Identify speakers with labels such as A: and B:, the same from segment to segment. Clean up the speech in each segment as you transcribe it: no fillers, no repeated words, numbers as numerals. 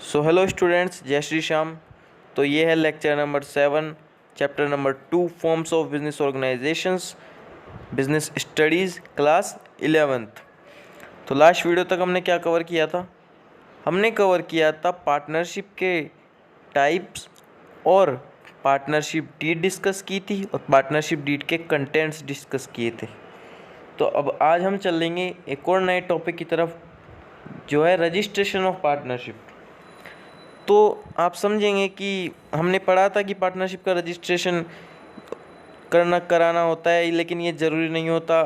A: So hello students, जय श्री श्याम। तो ये है lecture number 7, chapter number 2, forms of business organisations, business studies, class 11th। तो लास्ट वीडियो तक हमने क्या कवर किया था? हमने कवर किया था पार्टनरशिप के टाइप्स और पार्टनरशिप डीड डिस्कस की थी और पार्टनरशिप डीड के कंटेंट्स डिस्कस किए थे। तो अब आज हम चलेंगे एक और नए टॉपिक की तरफ, जो है रजिस्ट्रेशन ऑफ पार्टनरशिप। तो आप समझेंगे कि हमने पढ़ा था कि पार्टनरशिप का रजिस्ट्रेशन कराना होता है, लेकिन ये ज़रूरी नहीं होता।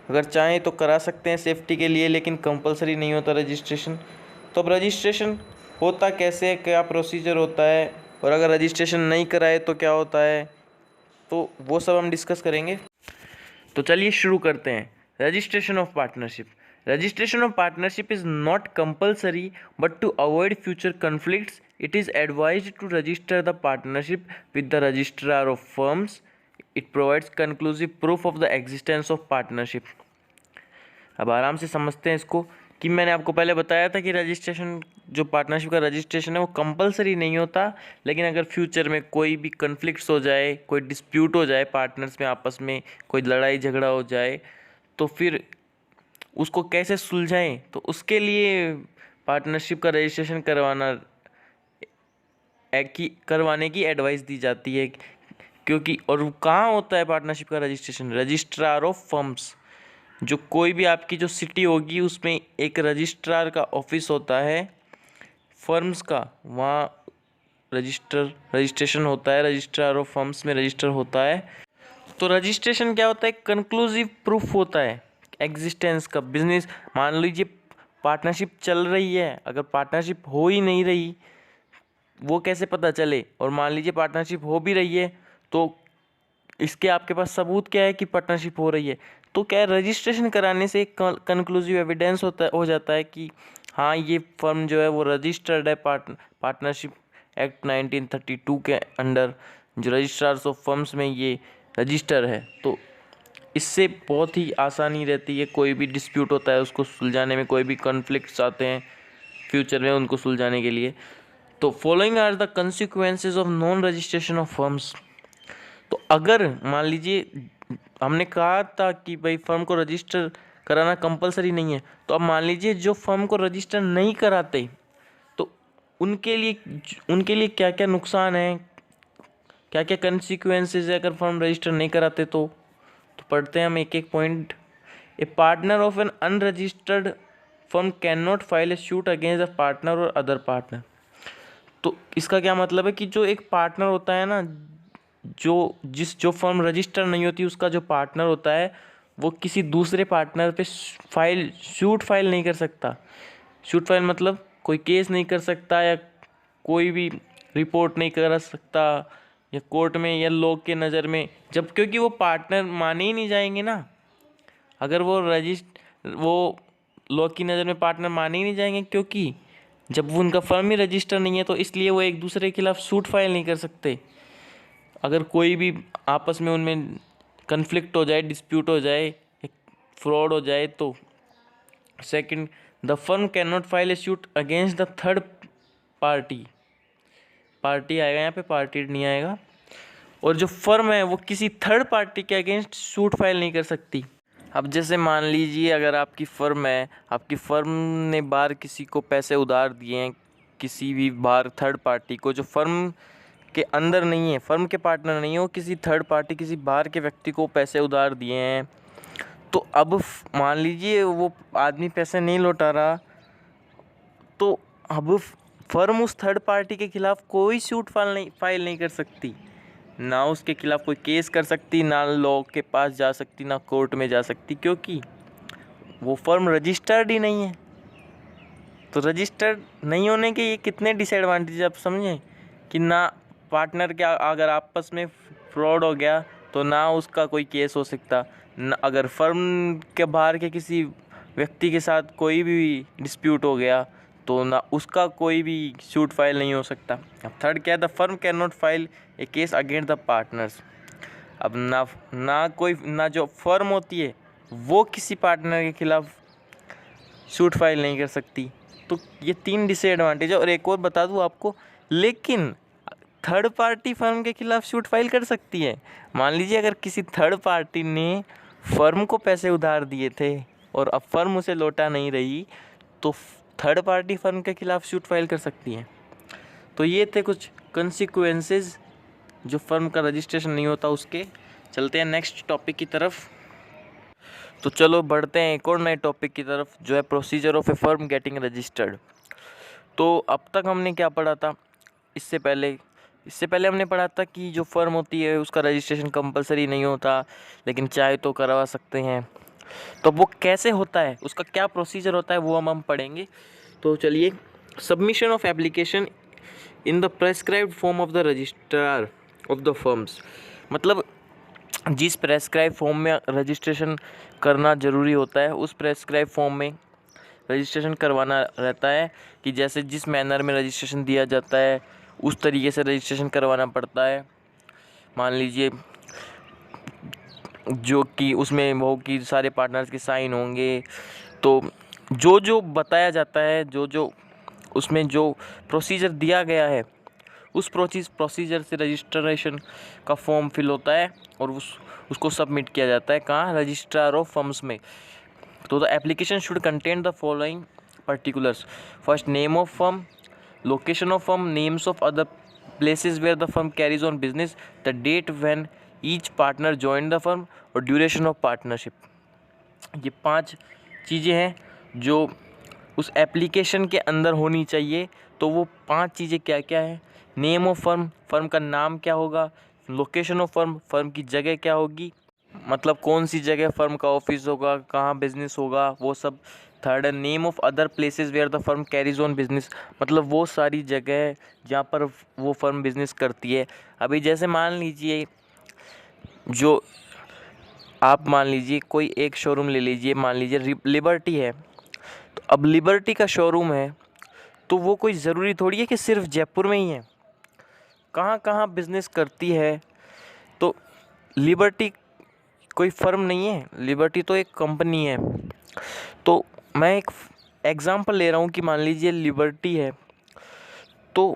A: अगर चाहें तो करा सकते हैं सेफ्टी के लिए, लेकिन कंपलसरी नहीं होता रजिस्ट्रेशन। तो अब रजिस्ट्रेशन होता कैसे है, क्या प्रोसीजर होता है, और अगर रजिस्ट्रेशन नहीं कराए तो क्या होता है, तो वो सब हम डिस्कस करेंगे। तो चलिए शुरू करते हैं। Registration of partnership. Registration of partnership is not compulsory, but to avoid future conflicts, it is advised to register the partnership with the registrar of firms. It provides conclusive proof of the existence of partnership. अब आराम से समझते हैं इसको कि मैंने आपको पहले बताया था कि रजिस्ट्रेशन, जो पार्टनरशिप का रजिस्ट्रेशन है वो कंपलसरी नहीं होता, लेकिन अगर फ्यूचर में कोई भी कन्फ्लिक्ट्स हो जाए, कोई डिस्प्यूट हो जाए पार्टनर्स में आपस में, कोई लड़ाई झगड़ा हो जाए, तो फिर उसको कैसे सुलझाएं, तो उसके लिए पार्टनरशिप का रजिस्ट्रेशन करवाने की एडवाइस दी जाती है। क्योंकि और कहाँ होता है पार्टनरशिप का रजिस्ट्रेशन? Registrar of firms. जो कोई भी आपकी जो सिटी होगी उसमें एक रजिस्ट्रार का ऑफिस होता है फर्म्स का, वहाँ रजिस्ट्रेशन होता है। रजिस्ट्रार ऑफ फर्म्स में रजिस्टर होता है। तो रजिस्ट्रेशन क्या होता है? कंक्लूसिव प्रूफ होता है एग्जिस्टेंस का। बिजनेस, मान लीजिए पार्टनरशिप चल रही है, अगर पार्टनरशिप हो ही नहीं रही वो कैसे पता चले? और मान लीजिए पार्टनरशिप हो भी रही है, तो इसके आपके पास सबूत क्या है कि पार्टनरशिप हो रही है? तो क्या है, रजिस्ट्रेशन कराने से एक कंक्लूसिव एविडेंस हो जाता है कि हाँ, ये फर्म जो है वो रजिस्टर्ड है पार्टनरशिप एक्ट 1932 के अंडर, जो रजिस्ट्रार्स ऑफ फर्म्स में ये रजिस्टर है। तो इससे बहुत ही आसानी रहती है, कोई भी डिस्प्यूट होता है उसको सुलझाने में, कोई भी कॉन्फ्लिक्ट्स आते हैं फ्यूचर में उनको सुलझाने के लिए। तो following are the consequences of non registration of firms. तो अगर मान लीजिए हमने कहा था कि भाई फर्म को रजिस्टर कराना कंपलसरी नहीं है, तो अब मान लीजिए जो फर्म को रजिस्टर नहीं कराते, तो उनके लिए क्या क्या नुकसान है, क्या क्या कंसिक्वेंसेस है अगर फर्म रजिस्टर नहीं कराते। तो पढ़ते हैं हम एक एक point. A partner of N unregistered firm can not file A suit against a partner और अदर पार्टनर। तो इसका क्या मतलब है कि जो एक पार्टनर होता है ना, जो फर्म रजिस्टर नहीं होती, उसका जो पार्टनर होता है वो किसी दूसरे पार्टनर पे सूट फाइल नहीं कर सकता। सूट फाइल मतलब कोई केस नहीं कर सकता, या कोई भी रिपोर्ट नहीं कर सकता, या कोर्ट में या लोग के नज़र में, जब क्योंकि वो पार्टनर माने ही नहीं जाएंगे ना। अगर वो लोग की नज़र में पार्टनर माने ही नहीं जाएंगे, क्योंकि जब वो उनका फर्म ही रजिस्टर नहीं है, तो इसलिए वो एक दूसरे के खिलाफ सूट फाइल नहीं कर सकते। अगर कोई भी आपस में उनमें कन्फ्लिक्ट हो जाए, डिस्प्यूट हो जाए, फ्रॉड हो जाए, तो second, the firm can not file A suit against the third party आएगा यहाँ पे, पार्टी नहीं आएगा। और जो फर्म है वो किसी थर्ड पार्टी के अगेंस्ट सूट फाइल नहीं कर सकती। अब जैसे मान लीजिए अगर आपकी फ़र्म है, आपकी फ़र्म ने बाहर किसी को पैसे उधार दिए हैं, किसी भी बाहर थर्ड पार्टी को, जो फर्म के अंदर नहीं है, फर्म के पार्टनर नहीं हो, किसी थर्ड पार्टी, किसी बाहर के व्यक्ति को पैसे उधार दिए हैं। तो अब मान लीजिए वो आदमी पैसे नहीं लौटा रहा, तो अब फर्म उस थर्ड पार्टी के खिलाफ कोई सूट फाइल नहीं कर सकती, ना उसके खिलाफ कोई केस कर सकती, ना लॉ के पास जा सकती, ना कोर्ट में जा सकती, क्योंकि वो फर्म रजिस्टर्ड ही नहीं है। तो रजिस्टर्ड नहीं होने के ये कितने डिसएडवांटेज आप समझें, कि ना पार्टनर के अगर आपस में फ्रॉड हो गया तो ना उसका कोई केस हो सकता, ना अगर फर्म के बाहर के किसी व्यक्ति के साथ कोई भी डिस्प्यूट हो गया तो ना उसका कोई भी सूट फाइल नहीं हो सकता। अब थर्ड क्या है? The firm can not file A case against the partners. अब ना जो फर्म होती है वो किसी पार्टनर के खिलाफ सूट फाइल नहीं कर सकती। तो ये 3 डिसएडवांटेज है। और एक और बता दूँ आपको, लेकिन थर्ड पार्टी फर्म के खिलाफ सूट फाइल कर सकती है। मान लीजिए अगर किसी थर्ड पार्टी ने फर्म को पैसे उधार दिए थे और अब फर्म उसे लौटा नहीं रही, तो थर्ड पार्टी फर्म के खिलाफ सूट फाइल कर सकती है। तो ये थे कुछ कंसिक्वेंसेस जो फर्म का रजिस्ट्रेशन नहीं होता उसके। चलते हैं नेक्स्ट टॉपिक की तरफ। तो चलो बढ़ते हैं एक और नए टॉपिक की तरफ, जो है procedure of A firm getting registered. तो अब तक हमने क्या पढ़ा था? इससे पहले हमने पढ़ा था कि जो फर्म होती है उसका रजिस्ट्रेशन कंपलसरी नहीं होता, लेकिन चाहे तो करवा सकते हैं। तो वो कैसे होता है, उसका क्या प्रोसीजर होता है, वो हम पढ़ेंगे। तो चलिए, submission of application in the prescribed form of the registrar of the firms. मतलब जिस प्रेस्क्राइब फॉर्म में रजिस्ट्रेशन करना ज़रूरी होता है, उस प्रेस्क्राइब फॉर्म में रजिस्ट्रेशन करवाना रहता है कि जैसे जिस मैनर में रजिस्ट्रेशन दिया जाता है उस तरीके से रजिस्ट्रेशन करवाना पड़ता है। मान लीजिए जो कि उसमें वो कि सारे पार्टनर्स के साइन होंगे, तो जो जो बताया जाता है, जो जो उसमें जो प्रोसीजर दिया गया है, उस प्रोसीजर से रजिस्ट्रेशन का फॉर्म फिल होता है और उसको सबमिट किया जाता है। कहाँ? रजिस्ट्रार ऑफ फर्म्स में। तो the application should contain the following particulars: first, name of firm, location of firm, names of other places where the firm carries on business, the date when each partner joined the firm और duration of partnership. ये 5 चीज़ें हैं जो उस application के अंदर होनी चाहिए। तो वो 5 चीज़ें क्या क्या हैं? नेम ऑफ फर्म, फर्म का नाम क्या होगा। लोकेशन ऑफ फर्म, फर्म की जगह क्या होगी, मतलब कौन सी जगह फर्म का ऑफिस होगा, कहाँ बिजनेस होगा, वो सब। थर्ड है name of other places where the firm carries on business, मतलब वो सारी जगह जहाँ पर वो फर्म बिजनेस करती है। अभी जैसे मान लीजिए जो आप मान लीजिए कोई एक शोरूम ले लीजिए, मान लीजिए लिबर्टी है। तो अब लिबर्टी का शोरूम है, तो वो कोई ज़रूरी थोड़ी है कि सिर्फ जयपुर में ही है, कहाँ कहाँ बिजनेस करती है। तो लिबर्टी कोई फर्म नहीं है, लिबर्टी तो एक कंपनी है। तो मैं एक एग्ज़ाम्पल ले रहा हूँ कि मान लीजिए लिबर्टी है, तो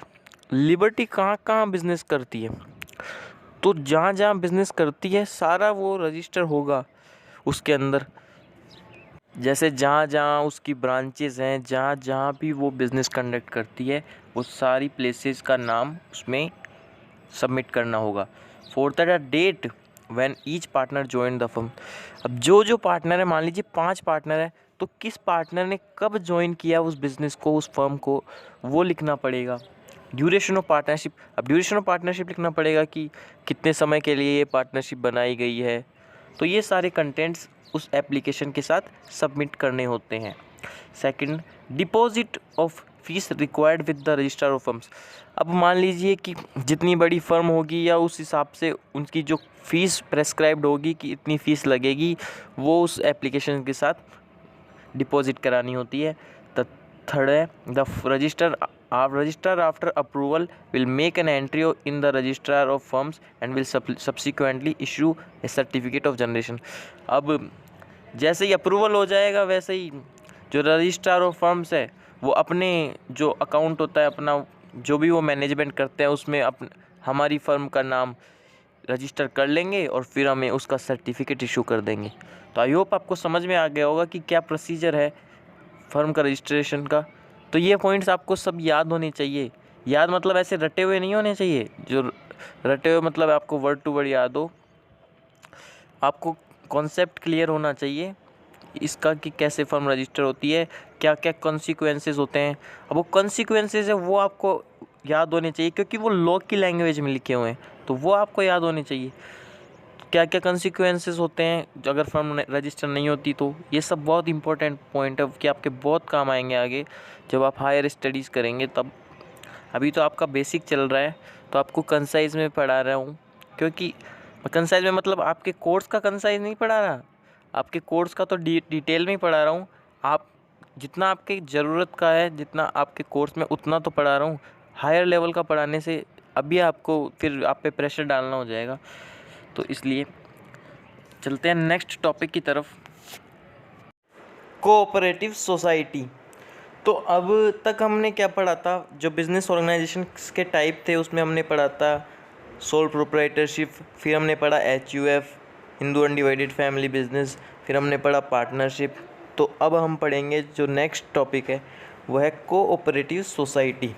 A: लिबर्टी कहाँ कहाँ बिज़नेस करती है, तो जहाँ जहाँ बिज़नेस करती है सारा वो रजिस्टर होगा उसके अंदर। जैसे जहाँ जहाँ उसकी ब्रांचेस हैं, जहाँ जहाँ भी वो बिज़नेस कंडक्ट करती है, वो सारी प्लेसेस का नाम उसमें सबमिट करना होगा। फोर्थ है date when each partner join the firm. अब जो जो पार्टनर है, मान लीजिए 5 पार्टनर है, तो किस पार्टनर ने कब ज्वाइन किया उस बिज़नेस को, उस फर्म को, वो लिखना पड़ेगा। ड्यूरेशन ऑफ पार्टनरशिप, अब ड्यूरेशन ऑफ पार्टनरशिप लिखना पड़ेगा कि कितने समय के लिए ये पार्टनरशिप बनाई गई है। तो ये सारे कंटेंट्स उस एप्लीकेशन के साथ सबमिट करने होते हैं। Second, deposit of fees required with the registrar of firms. अब मान लीजिए कि जितनी बड़ी फर्म होगी या उस हिसाब से उनकी जो फ़ीस प्रेस्क्राइब्ड होगी कि इतनी फ़ीस लगेगी, वो उस एप्लीकेशन के साथ डिपॉजिट करानी होती है। द थर्ड है the registrar after approval will make an entry in the registrar of firms and will subsequently issue A certificate of generation. अब जैसे ही अप्रूवल हो जाएगा, वैसे ही जो रजिस्ट्रार ऑफ फर्म्स है वो अपने जो अकाउंट होता है अपना, जो भी वो मैनेजमेंट करते हैं, उसमें हमारी फ़र्म का नाम रजिस्टर कर लेंगे और फिर हमें उसका सर्टिफिकेट इशू कर देंगे। तो आई होप आपको समझ में आ गया होगा कि क्या प्रोसीजर है फर्म का रजिस्ट्रेशन का। तो ये पॉइंट्स आपको सब याद होने चाहिए। याद मतलब ऐसे रटे हुए नहीं होने चाहिए, जो रटे हुए मतलब आपको वर्ड टू वर्ड याद हो। आपको कॉन्सेप्ट क्लियर होना चाहिए इसका कि कैसे फर्म रजिस्टर होती है, क्या क्या कॉन्सिक्वेंसेस होते हैं। अब वो कॉन्सिक्वेंसेस है वो आपको याद होने चाहिए, क्योंकि वो लॉ की लैंग्वेज में लिखे हुए हैं, तो वो आपको याद होने चाहिए। क्या क्या कॉन्सिक्वेंसेस होते हैं अगर फर्म रजिस्टर नहीं होती। तो ये सब बहुत इंपॉर्टेंट पॉइंट है कि आपके बहुत काम आएंगे आगे जब आप हायर स्टडीज़ करेंगे तब। अभी तो आपका बेसिक चल रहा है, तो आपको कंसाइज में पढ़ा रहा हूँ, क्योंकि कंसाइज में मतलब आपके कोर्स का कंसाइज नहीं पढ़ा रहा, आपके कोर्स का तो डिटेल में ही पढ़ा रहा हूँ। आप जितना आपके ज़रूरत का है, जितना आपके कोर्स में, उतना तो पढ़ा रहा हूँ। हायर लेवल का पढ़ाने से अभी आपको फिर आप पे प्रेशर डालना हो जाएगा। तो इसलिए चलते हैं नेक्स्ट टॉपिक की तरफ, कोऑपरेटिव सोसाइटी। तो अब तक हमने क्या पढ़ा था, जो बिजनेस ऑर्गेनाइजेशन के टाइप थे उसमें हमने पढ़ा था सोल प्रोप्राइटरशिप, फिर हमने पढ़ा HUF, Hindu undivided family business, फिर हमने पढ़ा पार्टनरशिप। तो अब हम पढ़ेंगे जो नेक्स्ट टॉपिक है वह है कोऑपरेटिव सोसाइटी।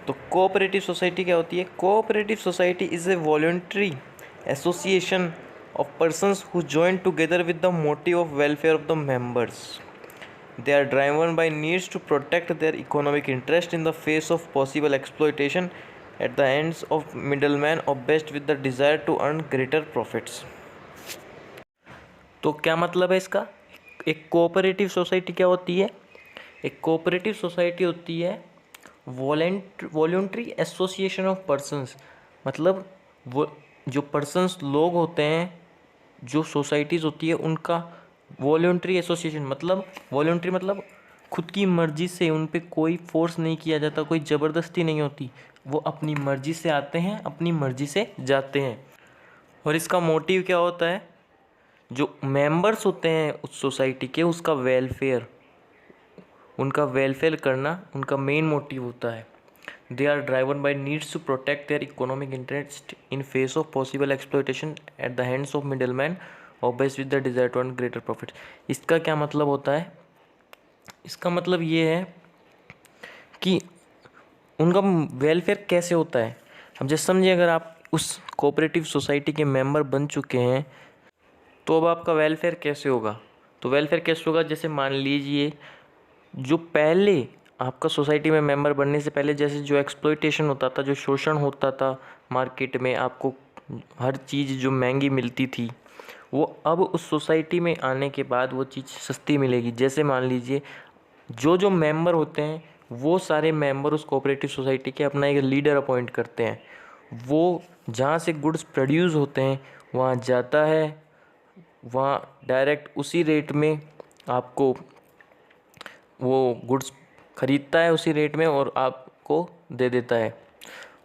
A: तो कोऑपरेटिव सोसाइटी क्या होती है? Cooperative society is a voluntary association of persons who join together with the motive of welfare of the members. They are driven by needs to protect their economic interest in the face of possible exploitation at the hands of middlemen or best with the desire to earn greater profits. तो क्या मतलब है इसका? एक cooperative society क्या होती है? एक कोऑपरेटिव सोसाइटी होती है वॉलंटरी एसोसिएशन ऑफ पर्सन्स, मतलब वो जो पर्सन्स लोग होते हैं, जो सोसाइटीज़ होती है उनका वॉलंटरी एसोसिएशन, मतलब वॉलंटरी मतलब खुद की मर्ज़ी से, उन पे कोई फोर्स नहीं किया जाता, कोई ज़बरदस्ती नहीं होती, वो अपनी मर्ज़ी से आते हैं, अपनी मर्ज़ी से जाते हैं। और इसका मोटिव क्या होता है? जो मेंबर्स होते हैं उस सोसाइटी के, उसका वेलफेयर, उनका वेलफेयर करना उनका मेन मोटिव होता है। They are driven by needs to protect their economic interest in face of possible exploitation at the hands of middle man obvious with the desire to earn greater profit. इसका क्या मतलब होता है? इसका मतलब ये है कि उनका वेलफेयर कैसे होता है। अब जैसे समझिए, अगर आप उस कोऑपरेटिव सोसाइटी के मेंबर बन चुके हैं तो अब आपका वेलफेयर कैसे होगा? तो वेलफेयर कैसे होगा? जैसे मान लीजिए, जो पहले आपका सोसाइटी में मेंबर बनने से पहले जैसे जो एक्सप्लॉयटेशन होता था, जो शोषण होता था मार्केट में, आपको हर चीज़ जो महंगी मिलती थी, वो अब उस सोसाइटी में आने के बाद वो चीज़ सस्ती मिलेगी। जैसे मान लीजिए, जो जो मेंबर होते हैं वो सारे मेंबर उस कोऑपरेटिव सोसाइटी के अपना एक लीडर अपॉइंट करते हैं। वो जहाँ से गुड्स प्रोड्यूस होते हैं वहाँ जाता है, वहाँ डायरेक्ट उसी रेट में आपको वो गुड्स ख़रीदता है उसी रेट में और आपको दे देता है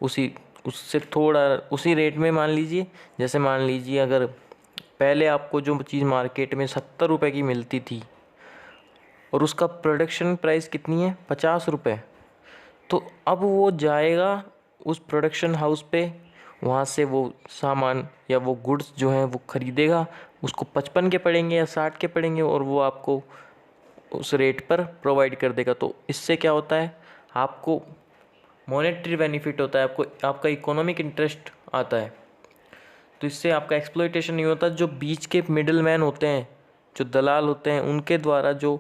A: उसी उससे थोड़ा उसी रेट में। मान लीजिए अगर पहले आपको जो चीज़ मार्केट में 70 रुपये की मिलती थी और उसका प्रोडक्शन प्राइस कितनी है? 50 रुपये। तो अब वो जाएगा उस प्रोडक्शन हाउस पे, वहाँ से वो सामान या वो गुड्स जो हैं वो ख़रीदेगा, उसको 55 के पड़ेंगे या 60 के पड़ेंगे और वो आपको उस रेट पर प्रोवाइड कर देगा। तो इससे क्या होता है? आपको मॉनेटरी बेनिफिट होता है, आपका इकोनॉमिक इंटरेस्ट आता है। तो इससे आपका एक्सप्लॉयटेशन नहीं होता। जो बीच के मिडिल मैन होते हैं, जो दलाल होते हैं, उनके द्वारा जो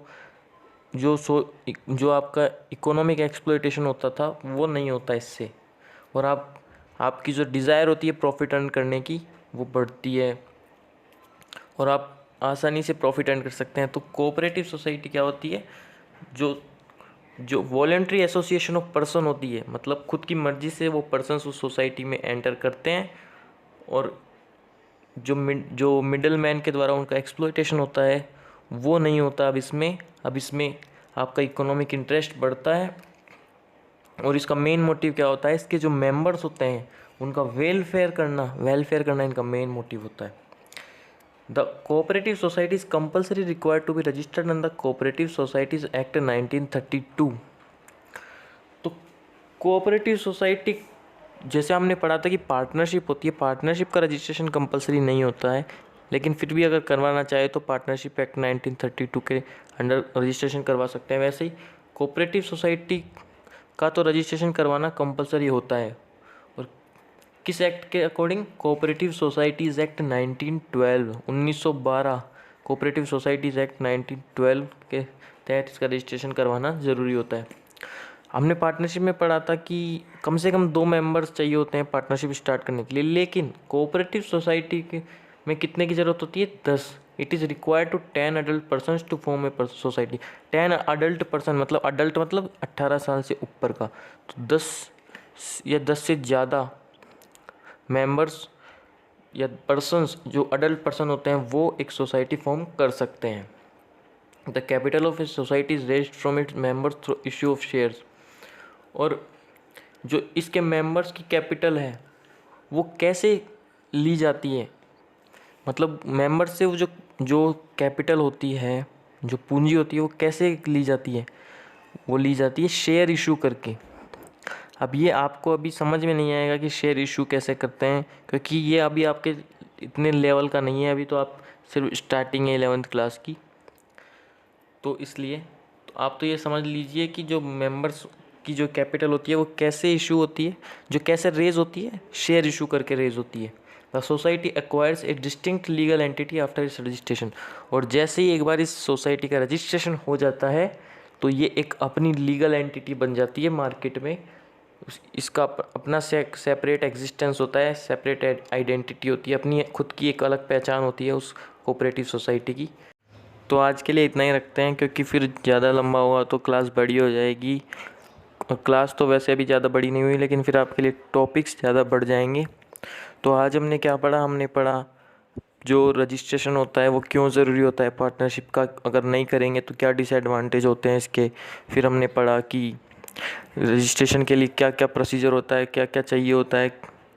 A: आपका इकोनॉमिक एक्सप्लॉयटेशन होता था वो नहीं होता इससे। और आपकी जो डिज़ायर होती है प्रॉफिट अर्न करने की वो बढ़ती है और आप आसानी से प्रॉफिट अर्न कर सकते हैं। तो कोऑपरेटिव सोसाइटी क्या होती है? जो वॉलंटरी एसोसिएशन ऑफ पर्सन होती है, मतलब खुद की मर्ज़ी से वो पर्सन्स उस सोसाइटी में एंटर करते हैं और जो मिडल मैन के द्वारा उनका एक्सप्लॉयटेशन होता है वो नहीं होता। अब इसमें आपका इकोनॉमिक इंटरेस्ट बढ़ता है। और इसका मेन मोटिव क्या होता है? इसके जो मेंबर्स होते हैं उनका वेलफेयर करना इनका मेन मोटिव होता है। The cooperative society is compulsory required to be registered under the Cooperative Societies Act 1932। तो कोऑपरेटिव सोसाइटी, जैसे हमने पढ़ा था कि पार्टनरशिप होती है, पार्टनरशिप का रजिस्ट्रेशन कंपलसरी नहीं होता है, लेकिन फिर भी अगर करवाना चाहे तो पार्टनरशिप एक्ट 1932 के अंडर रजिस्ट्रेशन करवा सकते हैं। वैसे ही कोऑपरेटिव सोसाइटी का तो रजिस्ट्रेशन करवाना कंपलसरी होता है। और किस एक्ट के according? Cooperative societies act 1912 cooperative societies act 1912 के तहत इसका रजिस्ट्रेशन करवाना ज़रूरी होता है। हमने पार्टनरशिप में पढ़ा था कि कम से कम 2 मेंबर्स चाहिए होते हैं पार्टनरशिप स्टार्ट करने के लिए, लेकिन कोऑपरेटिव सोसाइटी में कितने की ज़रूरत होती है? 10। It is required to 10 adult persons to form a society. 10 adult person मतलब 18 साल से ऊपर का। तो 10 या 10 से ज़्यादा मेंबर्स या पर्सन्स जो अडल्ट पर्सन होते हैं वो एक सोसाइटी फॉर्म कर सकते हैं। The capital of a society is raised from its members through issue of shares. और जो इसके मेंबर्स की कैपिटल है वो कैसे ली जाती है? मतलब मेंबर्स से वो जो कैपिटल होती है, जो पूंजी होती है वो कैसे ली जाती है? वो ली जाती है शेयर इशू करके। अब ये आपको अभी समझ में नहीं आएगा कि शेयर इशू कैसे करते हैं, क्योंकि ये अभी आपके इतने लेवल का नहीं है, अभी तो आप सिर्फ स्टार्टिंग है 11th क्लास की। तो इसलिए तो आप तो ये समझ लीजिए कि जो मेंबर्स की जो कैपिटल होती है वो कैसे इशू होती है, जो कैसे रेज होती है, शेयर इशू करके रेज होती है। The society acquires A distinct legal entity after it's registration. और जैसे ही एक बार इस सोसाइटी का रजिस्ट्रेशन हो जाता है तो ये एक अपनी लीगल एंटिटी बन जाती है मार्केट में। इसका अपना सेपरेट एग्जिस्टेंस होता है, सेपरेट आइडेंटिटी होती है, अपनी खुद की एक अलग पहचान होती है उस कोऑपरेटिव सोसाइटी की। तो आज के लिए इतना ही रखते हैं, क्योंकि फिर ज़्यादा लंबा हुआ तो क्लास बड़ी हो जाएगी। और क्लास तो वैसे अभी ज़्यादा बड़ी नहीं हुई, लेकिन फिर आपके लिए टॉपिक्स ज़्यादा बढ़ जाएंगे। तो आज हमने क्या पढ़ा, हमने पढ़ा जो रजिस्ट्रेशन होता है वो क्यों ज़रूरी होता है पार्टनरशिप का, अगर नहीं करेंगे तो क्या डिसएडवांटेज होते हैं इसके। फिर हमने पढ़ा कि रजिस्ट्रेशन के लिए क्या क्या प्रोसीजर होता है, क्या क्या चाहिए होता है,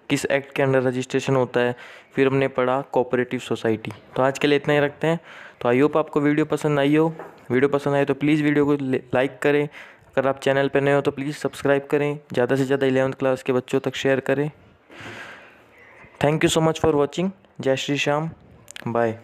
A: किस एक्ट के अंडर रजिस्ट्रेशन होता है। फिर हमने पढ़ा कोऑपरेटिव सोसाइटी। तो आज के लिए इतना ही रखते हैं। तो आई होप आपको वीडियो पसंद आई हो। वीडियो पसंद आए तो प्लीज़ वीडियो को लाइक करें। अगर आप चैनल पर नए हो तो प्लीज़ सब्सक्राइब करें। ज़्यादा से ज़्यादा 11th क्लास के बच्चों तक शेयर करें। Thank you so much for watching. जय श्री श्याम। बाय।